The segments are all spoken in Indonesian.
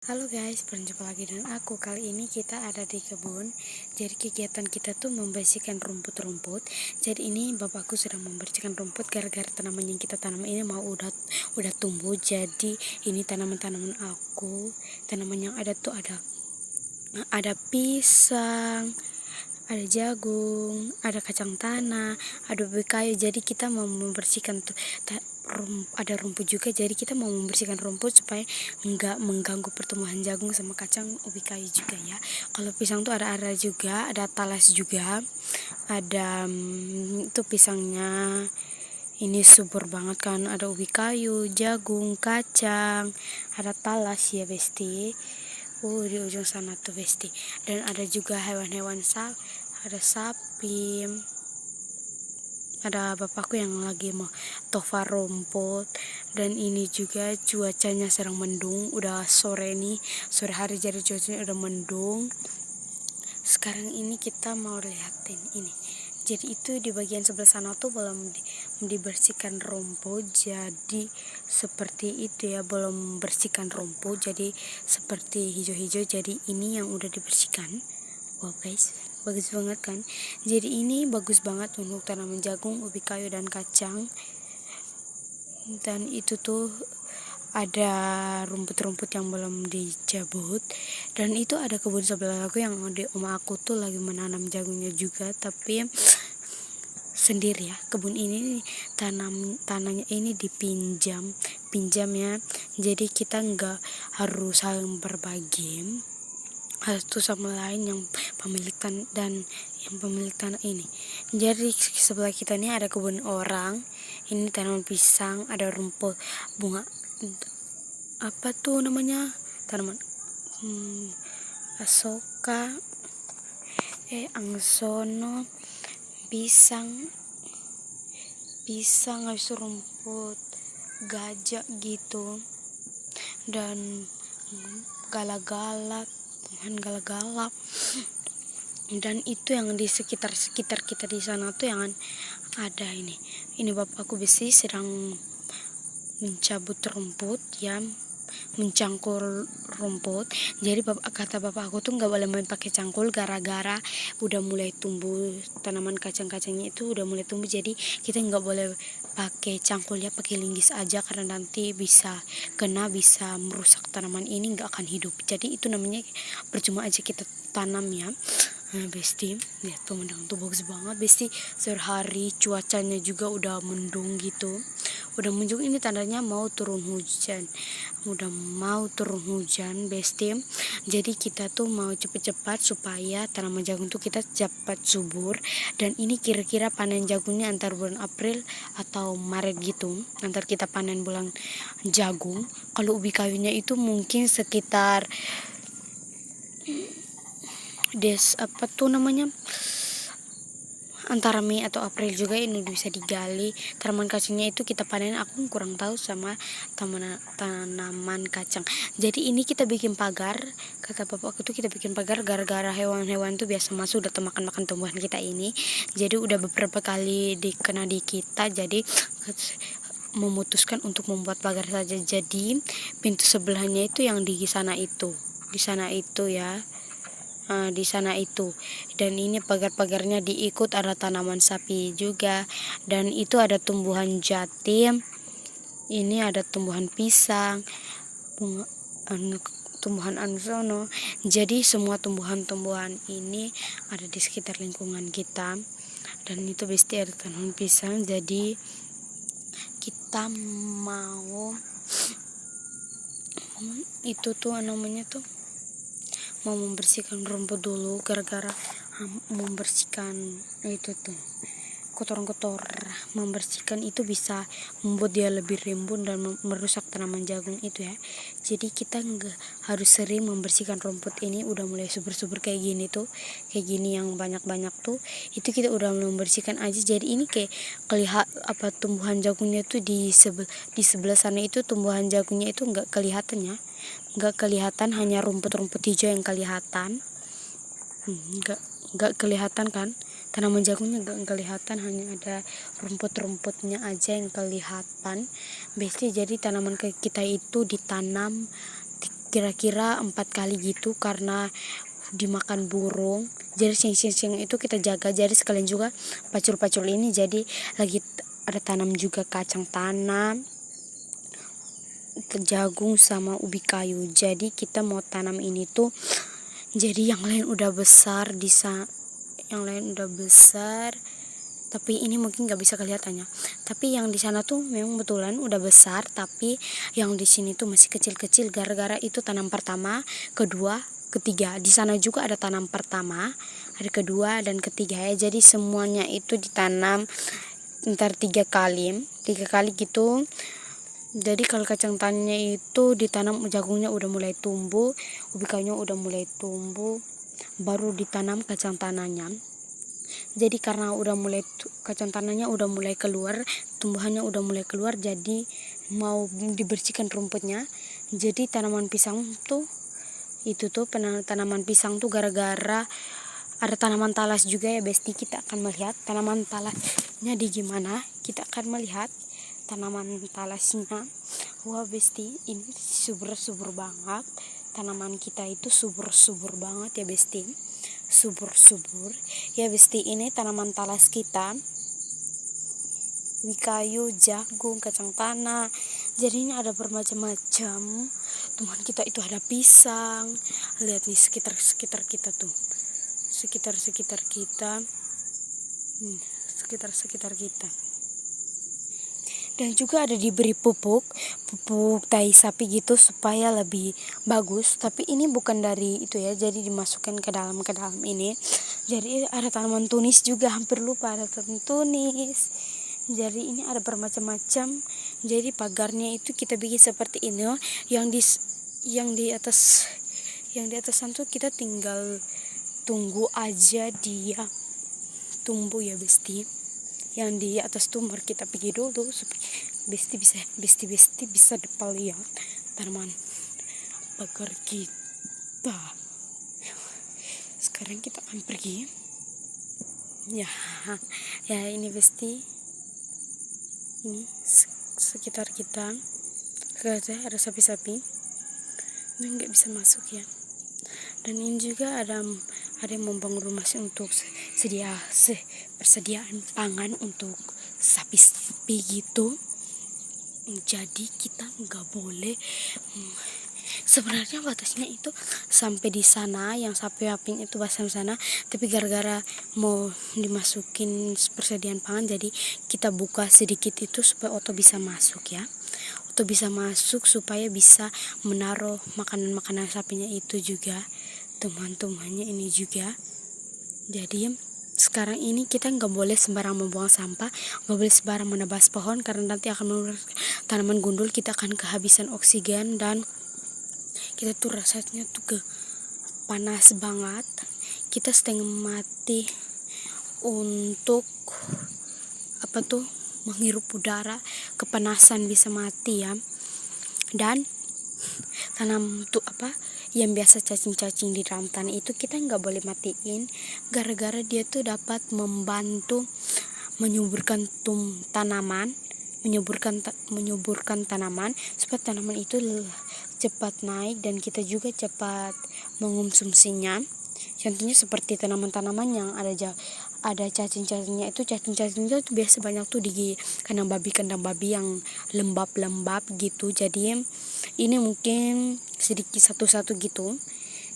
Halo guys, berjumpa lagi dengan aku. Kali ini kita ada di kebun. Jadi kegiatan kita tuh membersihkan rumput-rumput. Jadi ini bapakku sedang membersihkan rumput gara-gara tanaman yang kita tanam ini mau udah tumbuh. Jadi ini tanaman-tanaman aku. Tanaman yang ada tuh ada pisang, ada jagung, ada kacang tanah, ada ubi kayu. Jadi kita mau membersihkan tuh ada rumput juga. Jadi kita mau membersihkan rumput supaya enggak mengganggu pertumbuhan jagung sama kacang ubi kayu juga ya. Kalau pisang tuh ada juga, ada talas juga. Ada itu pisangnya ini subur banget kan, ada ubi kayu, jagung, kacang, ada talas ya Besti. Di ujung sana tuh Besti. Dan ada juga hewan-hewan ada sapi. Ada bapakku yang lagi mau tova rumput. Dan ini juga cuacanya sedang mendung. Udah sore nih, sore hari, jadi cuacanya udah mendung. Sekarang ini kita mau lihatin ini. Jadi itu di bagian sebelah sana tuh belum dibersihkan rumput. Jadi seperti itu ya, belum bersihkan rumput. Jadi seperti hijau-hijau. Jadi ini yang udah dibersihkan. Wow guys, bagus banget kan. Jadi ini bagus banget untuk tanaman jagung, ubi kayu, dan kacang. Dan itu tuh ada rumput-rumput yang belum dicabut. Dan itu ada kebun sebelah aku yang di oma aku tuh lagi menanam jagungnya juga. Tapi sendiri ya, kebun ini tanahnya ini dipinjam ya. Jadi kita nggak harus saling berbagi satu sama lain yang pemilik tanah ini. Jadi sebelah kita ini ada kebun orang, ini tanaman pisang, ada rumput bunga, apa tuh namanya, tanaman asoka, angsono, pisang habis itu rumput gajah gitu, dan galak-galak, dan itu yang di sekitar kita di sana tuh yang ada ini bapakku besi sedang mencabut rumput ya, mencangkul rumput. Jadi kata bapak aku tuh nggak boleh main pakai cangkul gara-gara udah mulai tumbuh tanaman kacang-kacangnya itu udah mulai tumbuh. Jadi kita nggak boleh pakai cangkul ya, pakai linggis aja karena nanti bisa bisa merusak tanaman ini, nggak akan hidup. Jadi itu namanya percuma aja kita tanam ya. Nah, Besti, lihat pemandangan tuh bagus banget Besti. Sore hari cuacanya juga udah mendung gitu. Udah mendung, ini tandanya mau turun hujan. Udah mau turun hujan Besti. Jadi kita tuh mau cepet-cepat supaya tanaman jagung tuh kita cepat subur. Dan ini kira-kira panen jagungnya antar bulan April atau Maret gitu. Antar kita panen bulan jagung. Kalau ubi kayunya itu mungkin sekitar antara Mei atau April juga ini bisa digali. Tanaman kacangnya itu kita panen, aku kurang tahu sama tanaman kacang. Jadi ini kita bikin pagar, kata bapakku tuh kita bikin pagar gara-gara hewan-hewan tuh biasa masuk udah makan tumbuhan kita ini. Jadi udah beberapa kali dikena di kita, jadi memutuskan untuk membuat pagar saja. Jadi pintu sebelahnya itu yang di sana itu ya, di sana itu. Dan ini pagar-pagarnya diikut ada tanaman sapi juga, dan itu ada tumbuhan jatim, ini ada tumbuhan pisang, tumbuhan ansono. Jadi semua tumbuhan-tumbuhan ini ada di sekitar lingkungan kita. Dan itu pasti ada tanaman pisang. Jadi kita mau itu tuh namanya tuh mau membersihkan rumput dulu gara-gara membersihkan itu tuh kotor-kotor. Membersihkan itu bisa membuat dia lebih rimbun dan merusak tanaman jagung itu ya. Jadi kita nggak harus sering membersihkan rumput ini. Udah mulai subur-subur kayak gini tuh, kayak gini yang banyak-banyak tuh, itu kita udah mulai membersihkan aja. Jadi ini kayak tumbuhan jagungnya tuh di sebelah sana itu tumbuhan jagungnya itu nggak kelihatan, hanya rumput-rumput hijau yang kelihatan. Nggak kelihatan kan, tanaman jagungnya nggak kelihatan, hanya ada rumput-rumputnya aja yang kelihatan Besti. Jadi tanaman kita itu ditanam kira-kira 4 kali gitu karena dimakan burung. Jadi siang-siang itu kita jaga. Jadi sekalian juga pacul-pacul ini jadi lagi ada tanam juga kacang tanam, jagung sama ubi kayu. Jadi kita mau tanam ini tuh, jadi yang lain udah besar tapi ini mungkin nggak bisa kelihatannya. Tapi yang di sana tuh memang betulan udah besar, tapi yang di sini tuh masih kecil-kecil gara-gara itu tanam pertama, kedua, ketiga. Di sana juga ada tanam pertama, ada kedua dan ketiga ya. Jadi semuanya itu ditanam ntar 3 kali gitu. Jadi kalau kacang tanahnya itu ditanam, jagungnya udah mulai tumbuh, ubi kayunya udah mulai tumbuh, baru ditanam kacang tanahnya. Jadi karena udah mulai kacang tanahnya udah mulai keluar, tumbuhannya udah mulai keluar, jadi mau dibersihkan rumputnya. Jadi tanaman pisang tuh tanaman pisang tuh gara-gara ada tanaman talas juga ya Besti. Kita akan melihat tanaman talasnya di gimana. Kita akan melihat tanaman talasnya. Wah Besti, ini subur banget. Tanaman kita itu subur banget ya Besti. Subur ya Besti. Ini tanaman talas kita, ubi kayu, jagung, kacang tanah. Jadi ini ada bermacam-macam. Teman kita itu ada pisang. Lihat nih sekitar kita tuh, sekitar kita. Dan juga ada diberi pupuk tai sapi gitu supaya lebih bagus. Tapi ini bukan dari itu ya, jadi dimasukkan ke dalam ini. Jadi ada tanaman tunis juga, hampir lupa ada tanaman tunis. Jadi ini ada bermacam-macam. Jadi pagarnya itu kita bikin seperti ini. Yang di atasan tuh kita tinggal tunggu aja dia tumbuh ya Besti. Yang di atas tuh mari kita pergi dulu supaya Besti bisa dapat lihat tanaman pagar kita. Sekarang kita akan pergi ya ini Besti, ini sekitar kita. Ada sapi-sapi ini nggak bisa masuk ya. Dan ini juga ada yang membangun rumah untuk persediaan pangan untuk sapi-sapi gitu. Jadi kita nggak boleh, sebenarnya batasnya itu sampai di sana, yang sapi-sapi itu sampai sana, tapi gara-gara mau dimasukin persediaan pangan, jadi kita buka sedikit itu supaya Oto bisa masuk ya. Oto bisa masuk supaya bisa menaruh makanan sapinya itu juga, teman-temannya ini juga. Jadi sekarang ini kita nggak boleh sembarang membuang sampah, nggak boleh sembarang menebas pohon, karena nanti akan membuat tanaman gundul. Kita akan kehabisan oksigen dan kita tuh rasanya tuh panas banget. Kita setengah mati untuk menghirup udara, kepanasan bisa mati ya. Dan tanam tuh yang biasa cacing-cacing di dalam tanah itu kita nggak boleh matiin, gara-gara dia tuh dapat membantu menyuburkan tanaman supaya tanaman itu cepat naik dan kita juga cepat mengonsumsinya. Contohnya seperti tanaman-tanaman yang ada cacing-cacingnya itu biasa banyak tuh di kandang babi yang lembab gitu. Jadi ini mungkin sedikit satu-satu gitu.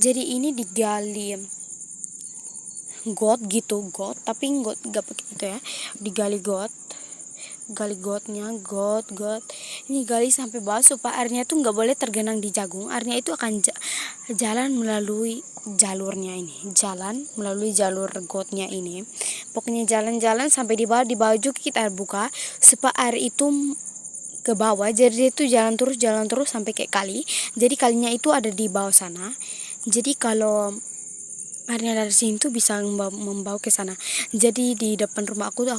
Jadi ini digali got tapi got gak pakai itu ya, digali got ini gali sampai bawah supaya airnya tuh nggak boleh tergenang di jagung. Airnya itu akan jalan melalui jalur gotnya ini. Pokoknya jalan sampai di bawah juga kita buka supaya air itu ke bawah. Jadi itu jalan terus sampai kayak kali. Jadi kalinya itu ada di bawah sana. Jadi kalau airnya dari sini tuh bisa membawa ke sana. Jadi di depan rumah aku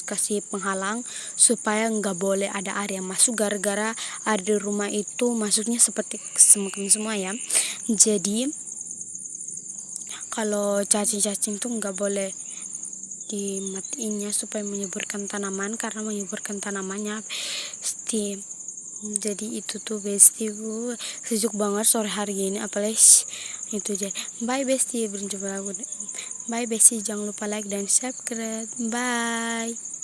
kasih penghalang supaya nggak boleh ada air yang masuk, gara-gara air di rumah itu masuknya seperti semua ya. Jadi kalau cacing tuh nggak boleh dimatiinnya supaya menyuburkan tanaman, karena menyuburkan tanamannya pasti Jadi itu tuh Besti bu, sejuk banget sore hari ini, apalagi itu aja. Bye Besti, berjumpa lagi. Bye Besti, jangan lupa like dan subscribe. Bye.